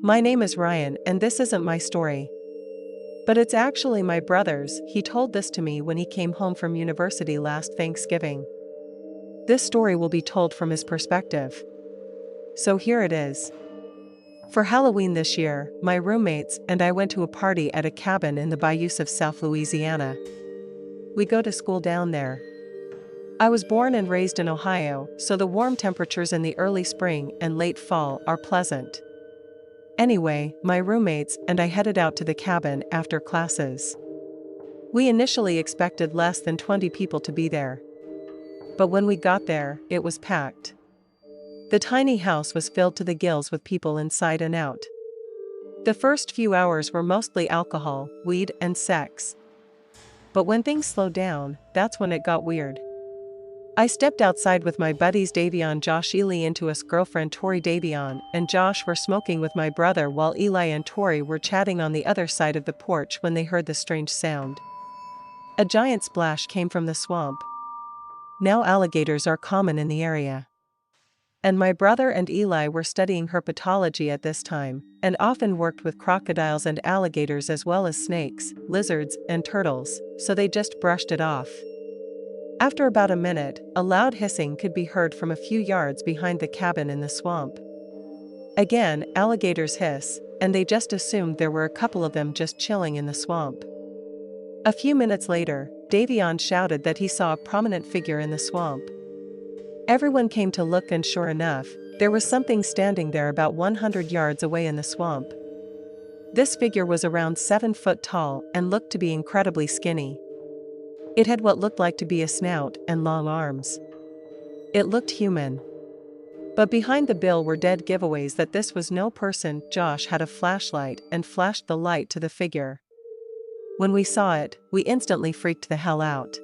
My name is Ryan, and this isn't my story. But it's actually my brother's. He told this to me when he came home from university last Thanksgiving. This story will be told from his perspective. So here it is. For Halloween this year, my roommates and I went to a party at a cabin in the bayous of South Louisiana. We go to school down there. I was born and raised in Ohio, so the warm temperatures in the early spring and late fall are pleasant. Anyway, my roommates and I headed out to the cabin after classes. We initially expected less than 20 people to be there. But when we got there, it was packed. The tiny house was filled to the gills with people inside and out. The first few hours were mostly alcohol, weed, and sex. But when things slowed down, that's when it got weird. I stepped outside with my buddies Davion, Josh, Eli, and his girlfriend Tori. Davion and Josh were smoking with my brother while Eli and Tori were chatting on the other side of the porch when they heard the strange sound. A giant splash came from the swamp. Now alligators are common in the area. And my brother and Eli were studying herpetology at this time, and often worked with crocodiles and alligators as well as snakes, lizards, and turtles, so they just brushed it off. After about a minute, a loud hissing could be heard from a few yards behind the cabin in the swamp. Again, alligators hiss, and they just assumed there were a couple of them just chilling in the swamp. A few minutes later, Davion shouted that he saw a prominent figure in the swamp. Everyone came to look, and sure enough, there was something standing there about 100 yards away in the swamp. This figure was around 7 foot tall and looked to be incredibly skinny. It had what looked like to be a snout and long arms. It looked human. But behind the bill were dead giveaways that this was no person. Josh had a flashlight and flashed the light to the figure. When we saw it, we instantly freaked the hell out.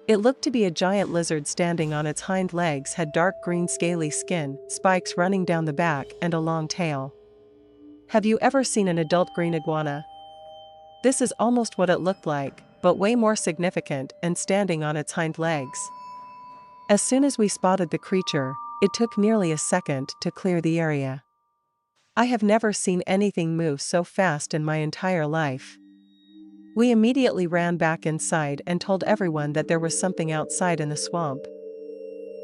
It looked to be a giant lizard standing on its hind legs, had dark green scaly skin, spikes running down the back, and a long tail. Have you ever seen an adult green iguana? This is almost what it looked like, but way more significant and standing on its hind legs. As soon as we spotted the creature, it took nearly a second to clear the area. I have never seen anything move so fast in my entire life. We immediately ran back inside and told everyone that there was something outside in the swamp.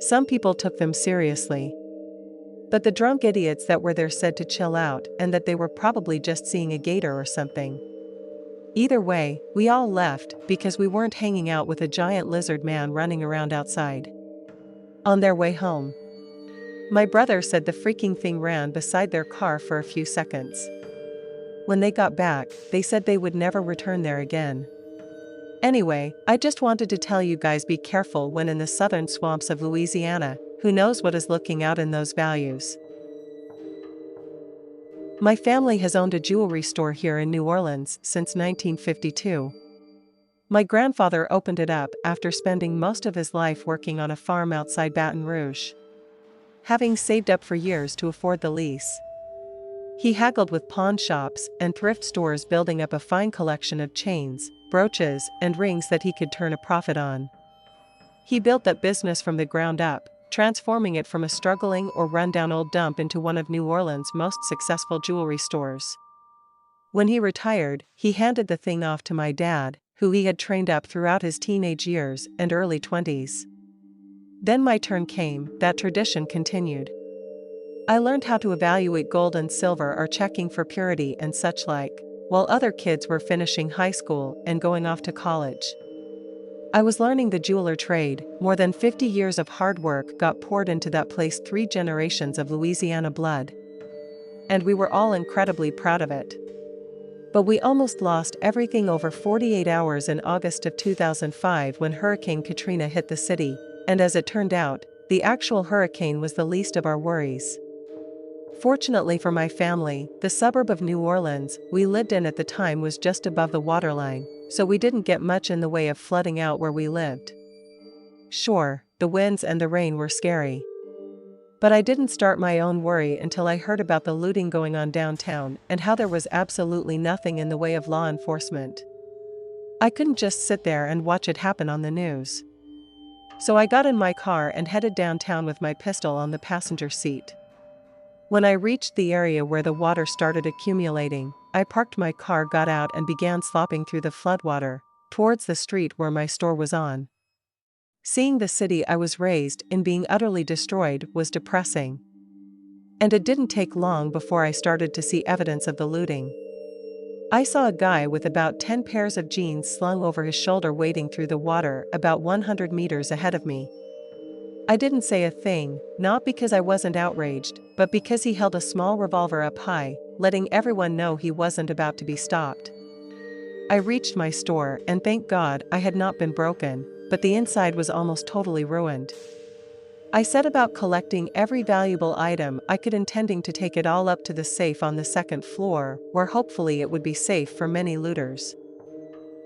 Some people took them seriously. But the drunk idiots that were there said to chill out and that they were probably just seeing a gator or something. Either way, we all left because we weren't hanging out with a giant lizard man running around outside. On their way home, my brother said the freaking thing ran beside their car for a few seconds. When they got back, they said they would never return there again. Anyway, I just wanted to tell you guys, be careful when in the southern swamps of Louisiana. Who knows what is looking out in those bayous? My family has owned a jewelry store here in New Orleans since 1952. My grandfather opened it up after spending most of his life working on a farm outside Baton Rouge. Having saved up for years to afford the lease, he haggled with pawn shops and thrift stores, building up a fine collection of chains, brooches, and rings that he could turn a profit on. He built that business from the ground up, transforming it from a struggling or rundown old dump into one of New Orleans' most successful jewelry stores. When he retired, he handed the thing off to my dad, who he had trained up throughout his teenage years and early 20s. Then my turn came. That tradition continued. I learned how to evaluate gold and silver, or checking for purity and such like, while other kids were finishing high school and going off to college. I was learning the jeweler trade. More than 50 years of hard work got poured into that place, 3 generations of Louisiana blood. And we were all incredibly proud of it. But we almost lost everything over 48 hours in August of 2005 when Hurricane Katrina hit the city, and as it turned out, the actual hurricane was the least of our worries. Fortunately for my family, the suburb of New Orleans we lived in at the time was just above the waterline, so we didn't get much in the way of flooding out where we lived. Sure, the winds and the rain were scary. But I didn't start my own worry until I heard about the looting going on downtown and how there was absolutely nothing in the way of law enforcement. I couldn't just sit there and watch it happen on the news. So I got in my car and headed downtown with my pistol on the passenger seat. When I reached the area where the water started accumulating, I parked my car, got out, and began slopping through the floodwater towards the street where my store was on. Seeing the city I was raised in being utterly destroyed was depressing. And it didn't take long before I started to see evidence of the looting. I saw a guy with about 10 pairs of jeans slung over his shoulder wading through the water about 100 meters ahead of me. I didn't say a thing, not because I wasn't outraged, but because he held a small revolver up high, letting everyone know he wasn't about to be stopped. I reached my store, and thank God I had not been broken, but the inside was almost totally ruined. I set about collecting every valuable item I could, intending to take it all up to the safe on the second floor, where hopefully it would be safe for many looters.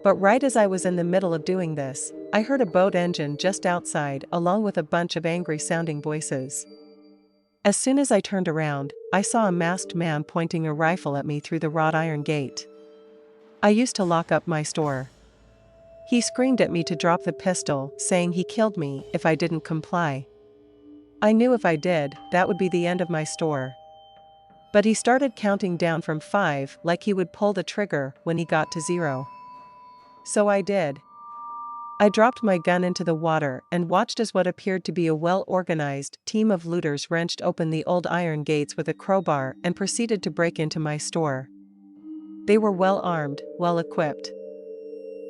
But right as I was in the middle of doing this, I heard a boat engine just outside, along with a bunch of angry-sounding voices. As soon as I turned around, I saw a masked man pointing a rifle at me through the wrought iron gate. I used to lock up my store. He screamed at me to drop the pistol, saying he killed me if I didn't comply. I knew if I did, that would be the end of my store. But he started counting down from 5, like he would pull the trigger when he got to 0. So I did. I dropped my gun into the water and watched as what appeared to be a well-organized team of looters wrenched open the old iron gates with a crowbar and proceeded to break into my store. They were well-armed, well-equipped.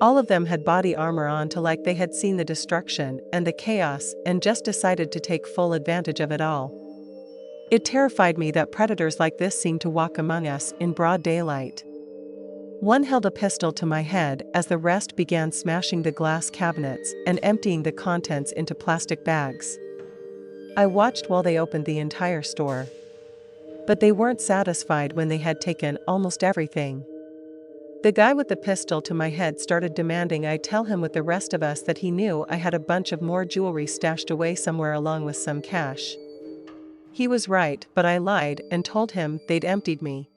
All of them had body armor on, to like they had seen the destruction and the chaos and just decided to take full advantage of it all. It terrified me that predators like this seemed to walk among us in broad daylight. One held a pistol to my head as the rest began smashing the glass cabinets and emptying the contents into plastic bags. I watched while they opened the entire store. But they weren't satisfied when they had taken almost everything. The guy with the pistol to my head started demanding I tell him with the rest of us that he knew I had a bunch of more jewelry stashed away somewhere along with some cash. He was right, but I lied and told him they'd emptied me.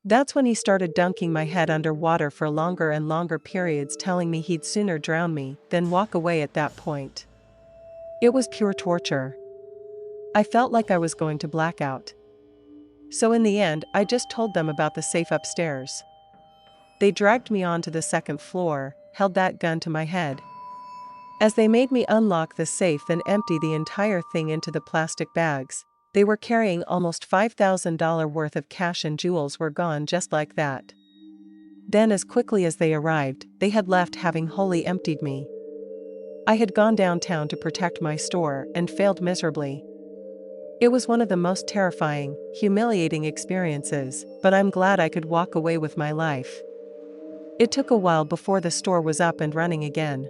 That's when he started dunking my head underwater for longer and longer periods, telling me he'd sooner drown me than walk away at that point. It was pure torture. I felt like I was going to black out. So in the end, I just told them about the safe upstairs. They dragged me onto the second floor, held that gun to my head. As they made me unlock the safe and empty the entire thing into the plastic bags, they were carrying almost $5,000 worth of cash, and jewels were gone just like that. Then, as quickly as they arrived, they had left, having wholly emptied me. I had gone downtown to protect my store and failed miserably. It was one of the most terrifying, humiliating experiences, but I'm glad I could walk away with my life. It took a while before the store was up and running again.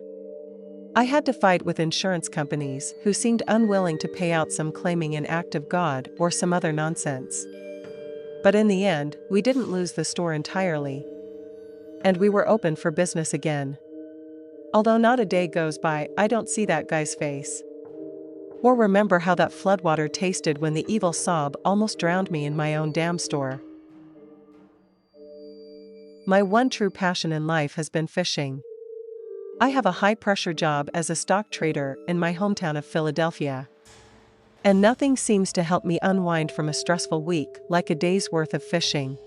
I had to fight with insurance companies who seemed unwilling to pay out, some claiming an act of God or some other nonsense. But in the end, we didn't lose the store entirely. And we were open for business again. Although not a day goes by I don't see that guy's face. Or remember how that floodwater tasted when the evil sob almost drowned me in my own damn store. My one true passion in life has been fishing. I have a high-pressure job as a stock trader in my hometown of Philadelphia. And nothing seems to help me unwind from a stressful week like a day's worth of fishing.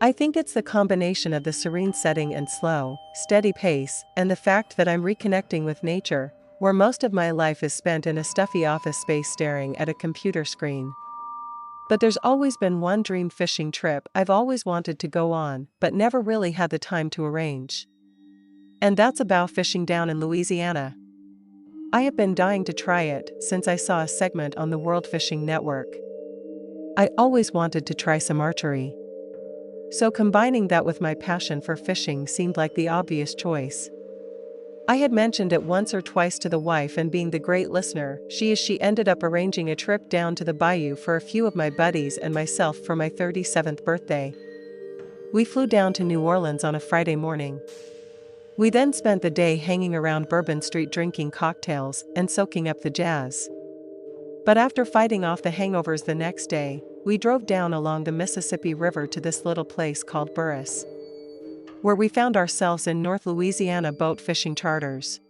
I think it's the combination of the serene setting and slow, steady pace, and the fact that I'm reconnecting with nature, where most of my life is spent in a stuffy office space staring at a computer screen. But there's always been one dream fishing trip I've always wanted to go on, but never really had the time to arrange. And that's bow fishing down in Louisiana. I have been dying to try it since I saw a segment on the World Fishing Network. I always wanted to try some archery. So combining that with my passion for fishing seemed like the obvious choice. I had mentioned it once or twice to the wife, and being the great listener she ended up arranging a trip down to the bayou for a few of my buddies and myself for my 37th birthday. We flew down to New Orleans on a Friday morning. We then spent the day hanging around Bourbon Street drinking cocktails and soaking up the jazz. But after fighting off the hangovers the next day, we drove down along the Mississippi River to this little place called Burris, where we found ourselves in North Louisiana boat fishing charters.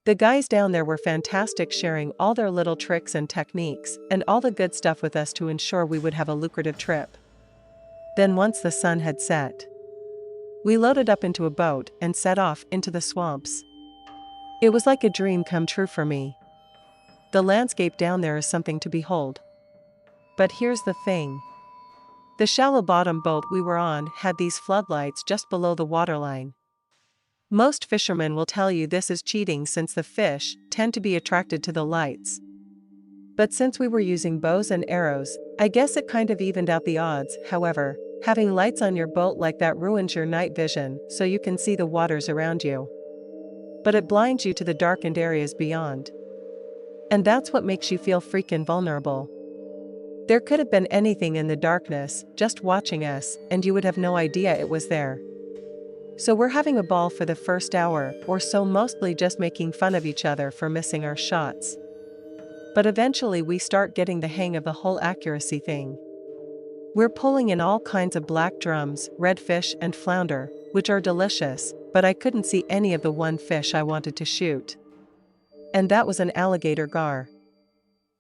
The guys down there were fantastic, sharing all their little tricks and techniques and all the good stuff with us to ensure we would have a lucrative trip. Then once the sun had set, we loaded up into a boat and set off into the swamps. It was like a dream come true for me. The landscape down there is something to behold. But here's the thing. The shallow bottom boat we were on had these floodlights just below the waterline. Most fishermen will tell you this is cheating since the fish tend to be attracted to the lights. But since we were using bows and arrows, I guess it kind of evened out the odds. However, having lights on your boat like that ruins your night vision so you can see the waters around you. But it blinds you to the darkened areas beyond. And that's what makes you feel freaking vulnerable. There could have been anything in the darkness just watching us, and you would have no idea it was there. So we're having a ball for the first hour or so, mostly just making fun of each other for missing our shots. But eventually we start getting the hang of the whole accuracy thing. We're pulling in all kinds of black drums, redfish and flounder, which are delicious, but I couldn't see any of the one fish I wanted to shoot. And that was an alligator gar.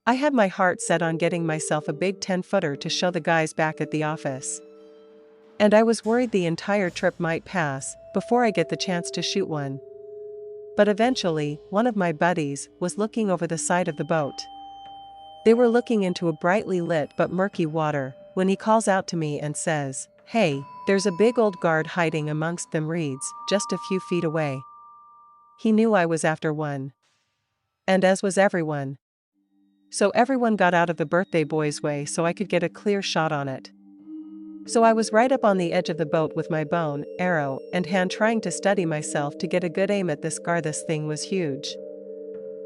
I had my heart set on getting myself a big 10-footer to show the guys back at the office. And I was worried the entire trip might pass before I get the chance to shoot one. But eventually, one of my buddies was looking over the side of the boat. They were looking into a brightly lit but murky water when he calls out to me and says, "Hey, there's a big old guard hiding amongst them reeds just a few feet away." He knew I was after one. And as was everyone. So everyone got out of the birthday boy's way so I could get a clear shot on it. So I was right up on the edge of the boat with my bow, arrow, and hand trying to steady myself to get a good aim at this gar. This thing was huge.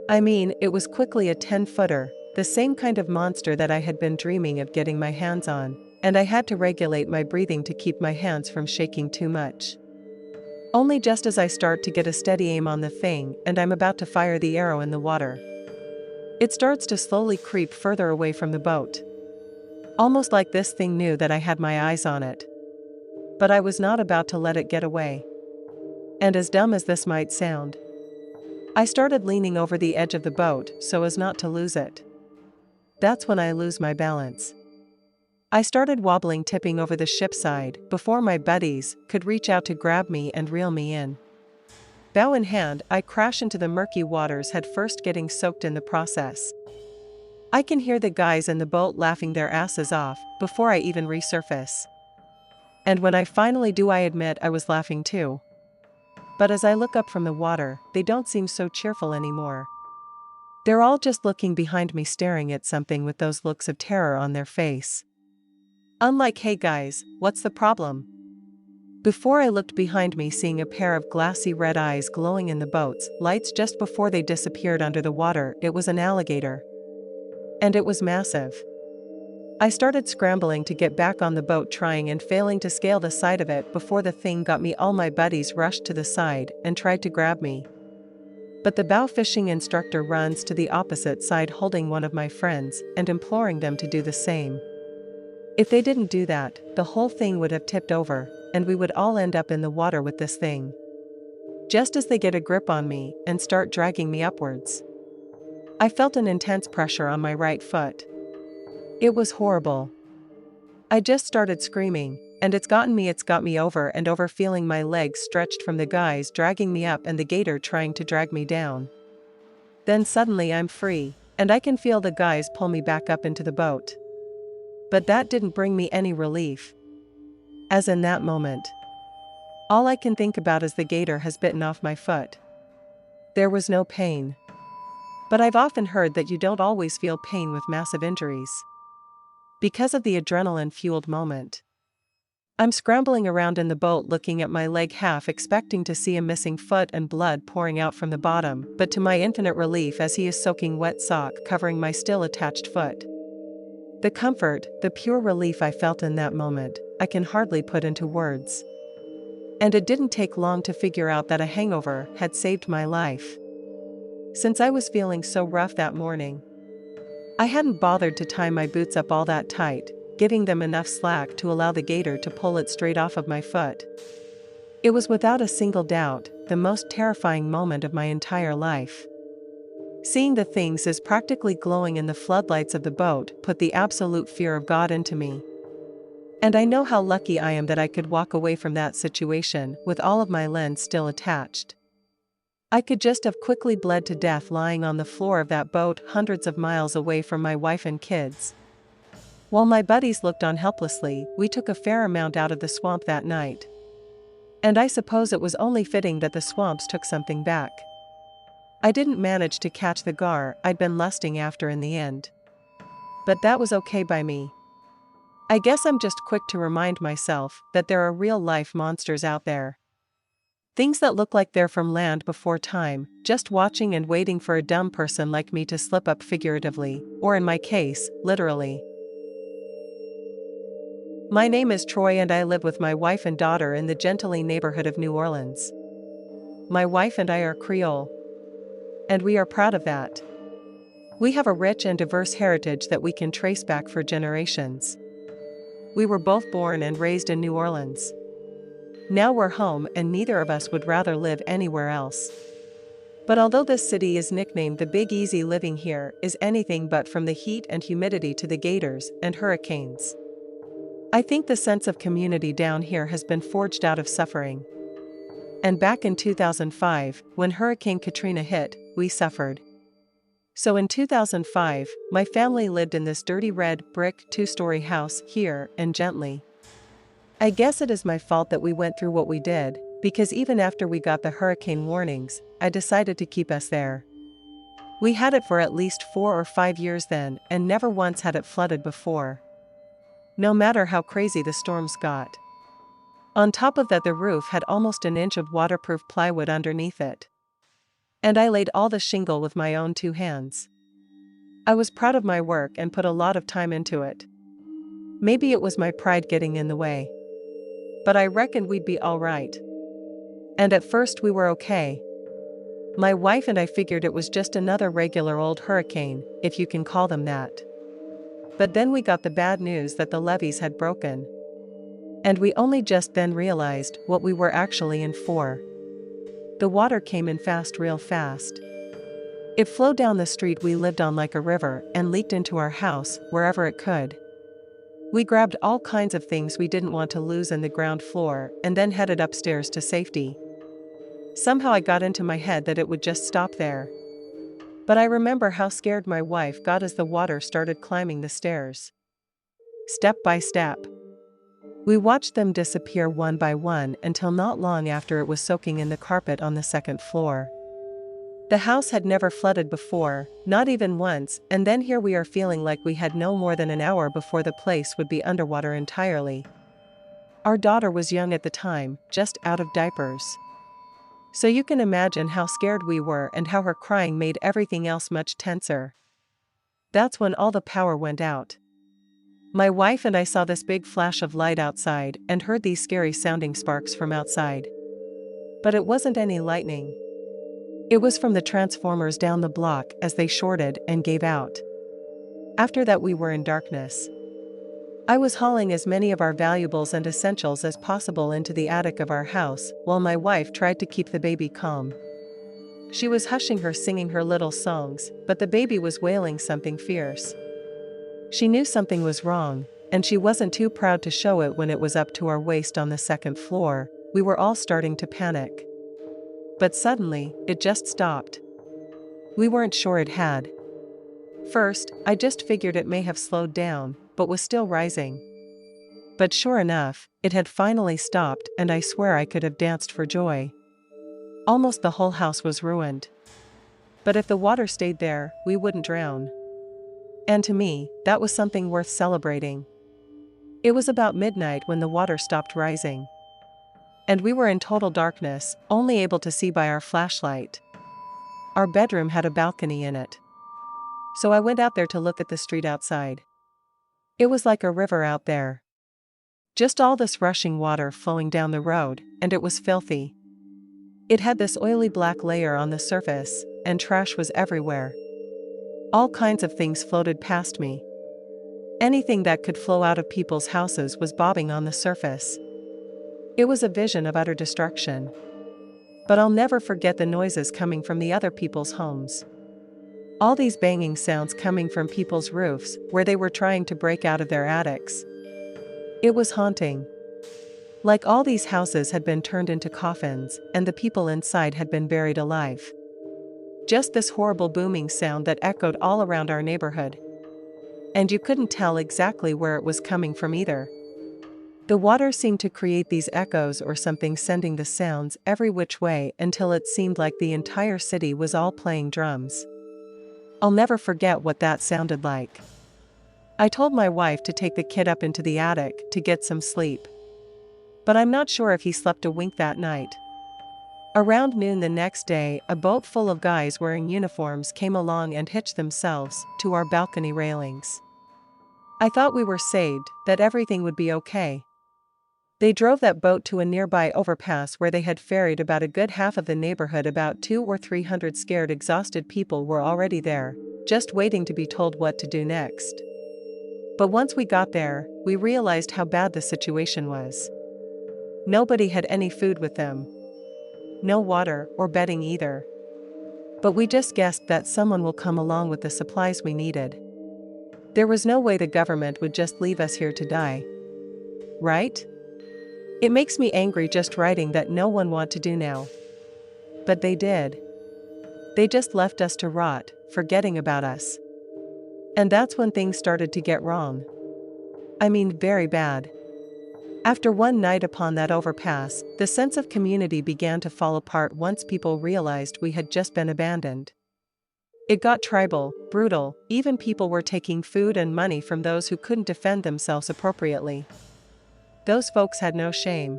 I mean, it was quickly a 10-footer, the same kind of monster that I had been dreaming of getting my hands on, and I had to regulate my breathing to keep my hands from shaking too much. Only just as I start to get a steady aim on the thing and I'm about to fire the arrow in the water, it starts to slowly creep further away from the boat. Almost like this thing knew that I had my eyes on it. But I was not about to let it get away. And as dumb as this might sound, I started leaning over the edge of the boat so as not to lose it. That's when I lose my balance. I started wobbling, tipping over the ship side before my buddies could reach out to grab me and reel me in. Bow in hand, I crash into the murky waters, head first, getting soaked in the process. I can hear the guys in the boat laughing their asses off before I even resurface. And when I finally do, I admit I was laughing too. But as I look up from the water, they don't seem so cheerful anymore. They're all just looking behind me, staring at something with those looks of terror on their face. Unlike, "Hey guys, what's the problem?" Before I looked behind me, seeing a pair of glassy red eyes glowing in the boat's lights just before they disappeared under the water. It was an alligator. And it was massive. I started scrambling to get back on the boat, trying and failing to scale the side of it before the thing got me. All my buddies rushed to the side and tried to grab me. But the bow fishing instructor runs to the opposite side holding one of my friends and imploring them to do the same. If they didn't do that, the whole thing would have tipped over, and we would all end up in the water with this thing. Just as they get a grip on me and start dragging me upwards, I felt an intense pressure on my right foot. It was horrible. I just started screaming, and it's got me over and over, feeling my legs stretched from the guys dragging me up and the gator trying to drag me down. Then suddenly I'm free, and I can feel the guys pull me back up into the boat. But that didn't bring me any relief. As in that moment, all I can think about is the gator has bitten off my foot. There was no pain. But I've often heard that you don't always feel pain with massive injuries, because of the adrenaline-fueled moment. I'm scrambling around in the boat, looking at my leg, half expecting to see a missing foot and blood pouring out from the bottom, but to my infinite relief, as he is soaking wet sock covering my still attached foot. The comfort, the pure relief I felt in that moment, I can hardly put into words. And it didn't take long to figure out that a hangover had saved my life. Since I was feeling so rough that morning, I hadn't bothered to tie my boots up all that tight, giving them enough slack to allow the gator to pull it straight off of my foot. It was without a single doubt the most terrifying moment of my entire life. Seeing the things is practically glowing in the floodlights of the boat put the absolute fear of God into me. And I know how lucky I am that I could walk away from that situation with all of my lens still attached. I could just have quickly bled to death lying on the floor of that boat hundreds of miles away from my wife and kids. While my buddies looked on helplessly, we took a fair amount out of the swamp that night. And I suppose it was only fitting that the swamps took something back. I didn't manage to catch the gar I'd been lusting after in the end. But that was okay by me. I guess I'm just quick to remind myself that there are real-life monsters out there. Things that look like they're from land before time, just watching and waiting for a dumb person like me to slip up figuratively, or in my case, literally. My name is Troy and I live with my wife and daughter in the Gentilly neighborhood of New Orleans. My wife and I are Creole. And we are proud of that. We have a rich and diverse heritage that we can trace back for generations. We were both born and raised in New Orleans. Now we're home and neither of us would rather live anywhere else. But although this city is nicknamed the Big Easy, living here is anything but, from the heat and humidity to the gators and hurricanes. I think the sense of community down here has been forged out of suffering. And back in 2005, when Hurricane Katrina hit, we suffered. So in 2005, my family lived in this dirty red brick 2-story house here in Gentilly. I guess it is my fault that we went through what we did, because even after we got the hurricane warnings, I decided to keep us there. We had it for at least 4 or 5 years then, and never once had it flooded before. No matter how crazy the storms got. On top of that, the roof had almost an inch of waterproof plywood underneath it. And I laid all the shingle with my own 2 hands. I was proud of my work and put a lot of time into it. Maybe it was my pride getting in the way. But I reckoned we'd be all right. And at first we were okay. My wife and I figured it was just another regular old hurricane, if you can call them that. But then we got the bad news that the levees had broken. And we only just then realized what we were actually in for. The water came in fast, real fast. It flowed down the street we lived on like a river and leaked into our house wherever it could. We grabbed all kinds of things we didn't want to lose in the ground floor and then headed upstairs to safety. Somehow I got into my head that it would just stop there. But I remember how scared my wife got as the water started climbing the stairs. Step by step. We watched them disappear one by one until not long after it was soaking in the carpet on the 2nd floor. The house had never flooded before, not even once, and then here we are feeling like we had no more than an hour before the place would be underwater entirely. Our daughter was young at the time, just out of diapers. So you can imagine how scared we were and how her crying made everything else much tenser. That's when all the power went out. My wife and I saw this big flash of light outside and heard these scary sounding sparks from outside. But it wasn't any lightning. It was from the transformers down the block as they shorted and gave out. After that we were in darkness. I was hauling as many of our valuables and essentials as possible into the attic of our house while my wife tried to keep the baby calm. She was hushing her, singing her little songs, but the baby was wailing something fierce. She knew something was wrong, and she wasn't too proud to show it when it was up to our waist on the 2nd floor. We were all starting to panic. But suddenly, it just stopped. We weren't sure it had. First, I just figured it may have slowed down, but was still rising. But sure enough, it had finally stopped, and I swear I could have danced for joy. Almost the whole house was ruined. But if the water stayed there, we wouldn't drown. And to me, that was something worth celebrating. It was about midnight when the water stopped rising. And we were in total darkness, only able to see by our flashlight. Our bedroom had a balcony in it. So I went out there to look at the street outside. It was like a river out there. Just all this rushing water flowing down the road, and it was filthy. It had this oily black layer on the surface, and trash was everywhere. All kinds of things floated past me. Anything that could flow out of people's houses was bobbing on the surface. It was a vision of utter destruction. But I'll never forget the noises coming from the other people's homes. All these banging sounds coming from people's roofs where they were trying to break out of their attics. It was haunting. Like all these houses had been turned into coffins, and the people inside had been buried alive. Just this horrible booming sound that echoed all around our neighborhood. And you couldn't tell exactly where it was coming from either. The water seemed to create these echoes or something, sending the sounds every which way until it seemed like the entire city was all playing drums. I'll never forget what that sounded like. I told my wife to take the kid up into the attic to get some sleep. But I'm not sure if he slept a wink that night. Around noon the next day, a boat full of guys wearing uniforms came along and hitched themselves to our balcony railings. I thought we were saved, that everything would be okay. They drove that boat to a nearby overpass where they had ferried about a good half of the neighborhood. About 200 or 300 scared, exhausted people were already there, just waiting to be told what to do next. But once we got there, we realized how bad the situation was. Nobody had any food with them. No water or bedding either. But we just guessed that someone will come along with the supplies we needed. There was no way the government would just leave us here to die. Right? It makes me angry just writing that no one want to do now. But they did. They just left us to rot, forgetting about us. And that's when things started to get wrong. I mean, very bad. After one night upon that overpass, the sense of community began to fall apart once people realized we had just been abandoned. It got tribal, brutal, even people were taking food and money from those who couldn't defend themselves appropriately. Those folks had no shame.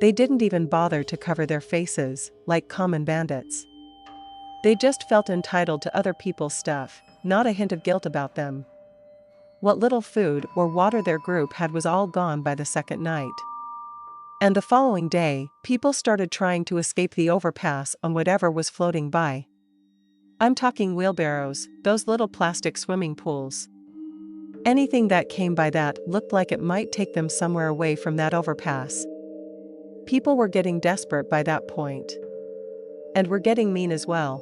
They didn't even bother to cover their faces, like common bandits. They just felt entitled to other people's stuff, not a hint of guilt about them. What little food or water their group had was all gone by the second night. And the following day, people started trying to escape the overpass on whatever was floating by. I'm talking wheelbarrows, those little plastic swimming pools. Anything that came by that looked like it might take them somewhere away from that overpass. People were getting desperate by that point. And were getting mean as well.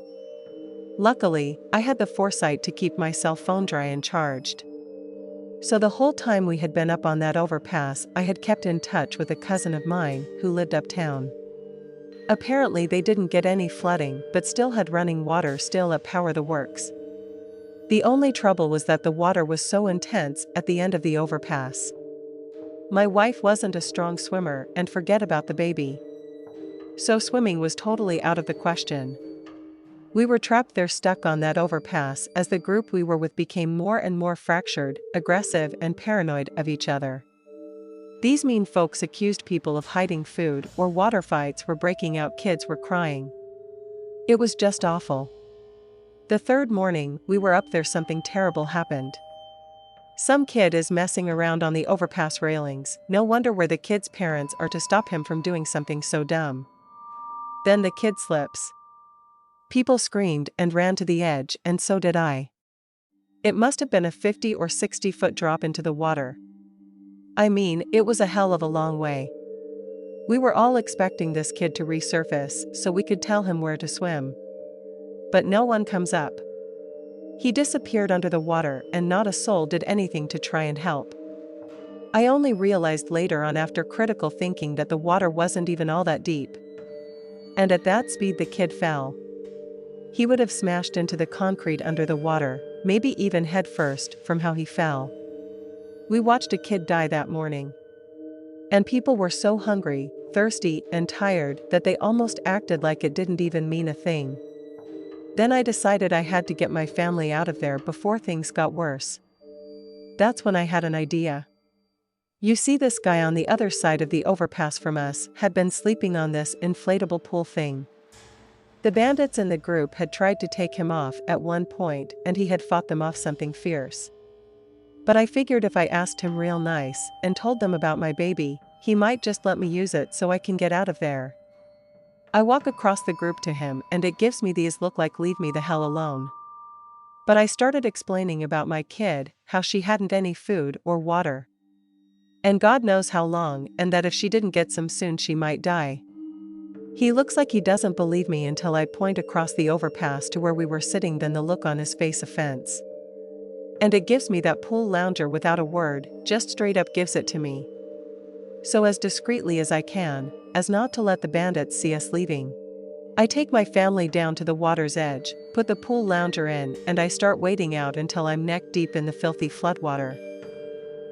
Luckily, I had the foresight to keep my cell phone dry and charged. So the whole time we had been up on that overpass, I had kept in touch with a cousin of mine who lived uptown. Apparently they didn't get any flooding but still had running water still at Power the Works. The only trouble was that the water was so intense at the end of the overpass. My wife wasn't a strong swimmer, and forget about the baby. So swimming was totally out of the question. We were trapped there, stuck on that overpass, as the group we were with became more and more fractured, aggressive, and paranoid of each other. These mean folks accused people of hiding food, or water fights were breaking out, kids were crying. It was just awful. The third morning we were up there, something terrible happened. Some kid is messing around on the overpass railings. No wonder where the kid's parents are to stop him from doing something so dumb. Then the kid slips. People screamed and ran to the edge, and so did I. It must have been a 50 or 60-foot drop into the water. I mean, it was a hell of a long way. We were all expecting this kid to resurface so we could tell him where to swim. But no one comes up. He disappeared under the water, and not a soul did anything to try and help. I only realized later on, after critical thinking, that the water wasn't even all that deep. And at that speed the kid fell. He would have smashed into the concrete under the water, maybe even head first from how he fell. We watched a kid die that morning. And people were so hungry, thirsty, and tired that they almost acted like it didn't even mean a thing. Then I decided I had to get my family out of there before things got worse. That's when I had an idea. You see, this guy on the other side of the overpass from us had been sleeping on this inflatable pool thing. The bandits in the group had tried to take him off at one point, and he had fought them off something fierce. But I figured if I asked him real nice and told them about my baby, he might just let me use it so I can get out of there. I walk across the group to him, and it gives me these look like leave me the hell alone. But I started explaining about my kid, how she hadn't any food or water. And God knows how long, and that if she didn't get some soon she might die. He looks like he doesn't believe me until I point across the overpass to where we were sitting, then the look on his face offense. And it gives me that pool lounger without a word, just straight up gives it to me. So as discreetly as I can, as not to let the bandits see us leaving, I take my family down to the water's edge, put the pool lounger in, and I start wading out until I'm neck deep in the filthy floodwater.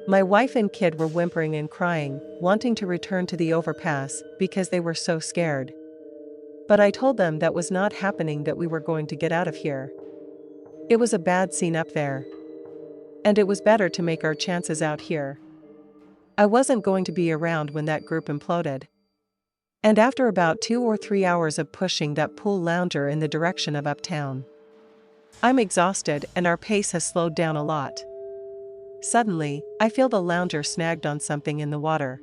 My wife and kid were whimpering and crying, wanting to return to the overpass because they were so scared. But I told them that was not happening, that we were going to get out of here. It was a bad scene up there. And it was better to make our chances out here. I wasn't going to be around when that group imploded. And after about 2 or 3 hours of pushing that pool lounger in the direction of uptown, I'm exhausted and our pace has slowed down a lot. Suddenly, I feel the lounger snagged on something in the water.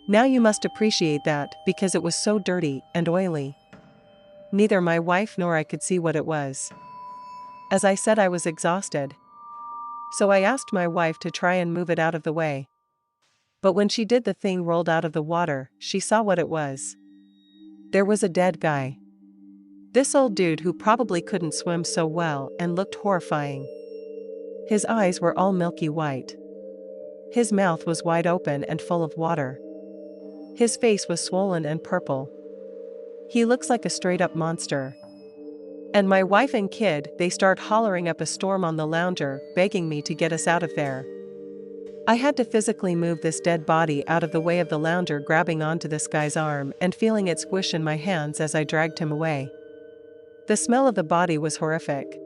Now you must appreciate that because it was so dirty and oily. Neither my wife nor I could see what it was. As I said, I was exhausted. So I asked my wife to try and move it out of the way. But when she did, the thing rolled out of the water. She saw what it was. There was a dead guy. This old dude who probably couldn't swim so well and looked horrifying. His eyes were all milky white. His mouth was wide open and full of water. His face was swollen and purple. He looks like a straight-up monster. And my wife and kid, they start hollering up a storm on the lounger, begging me to get us out of there. I had to physically move this dead body out of the way of the lounger, grabbing onto this guy's arm and feeling it squish in my hands as I dragged him away. The smell of the body was horrific.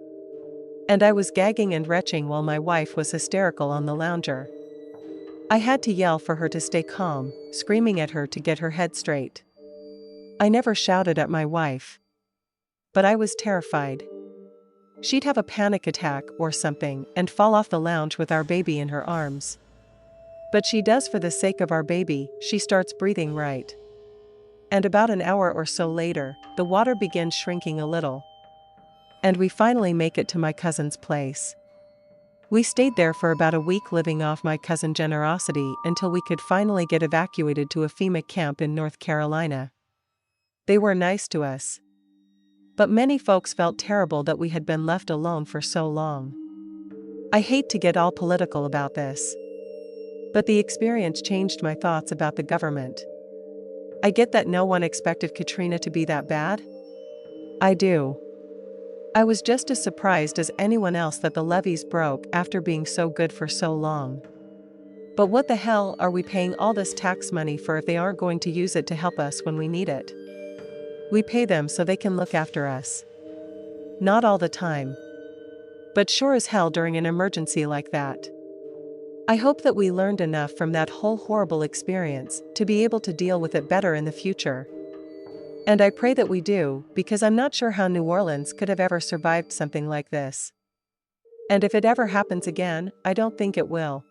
And I was gagging and retching while my wife was hysterical on the lounger. I had to yell for her to stay calm, screaming at her to get her head straight. I never shouted at my wife. But I was terrified. She'd have a panic attack or something and fall off the lounge with our baby in her arms. But she does, for the sake of our baby. She starts breathing right. And about an hour or so later, the water begins shrinking a little. And we finally make it to my cousin's place. We stayed there for about a week, living off my cousin's generosity until we could finally get evacuated to a FEMA camp in North Carolina. They were nice to us. But many folks felt terrible that we had been left alone for so long. I hate to get all political about this. But the experience changed my thoughts about the government. I get that no one expected Katrina to be that bad. I do. I was just as surprised as anyone else that the levees broke after being so good for so long. But what the hell are we paying all this tax money for if they aren't going to use it to help us when we need it? We pay them so they can look after us. Not all the time. But sure as hell during an emergency like that. I hope that we learned enough from that whole horrible experience to be able to deal with it better in the future. And I pray that we do, because I'm not sure how New Orleans could have ever survived something like this. And if it ever happens again, I don't think it will.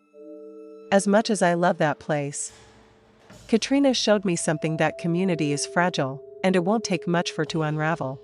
As much as I love that place, Katrina showed me something: that community is fragile, and it won't take much for it to unravel.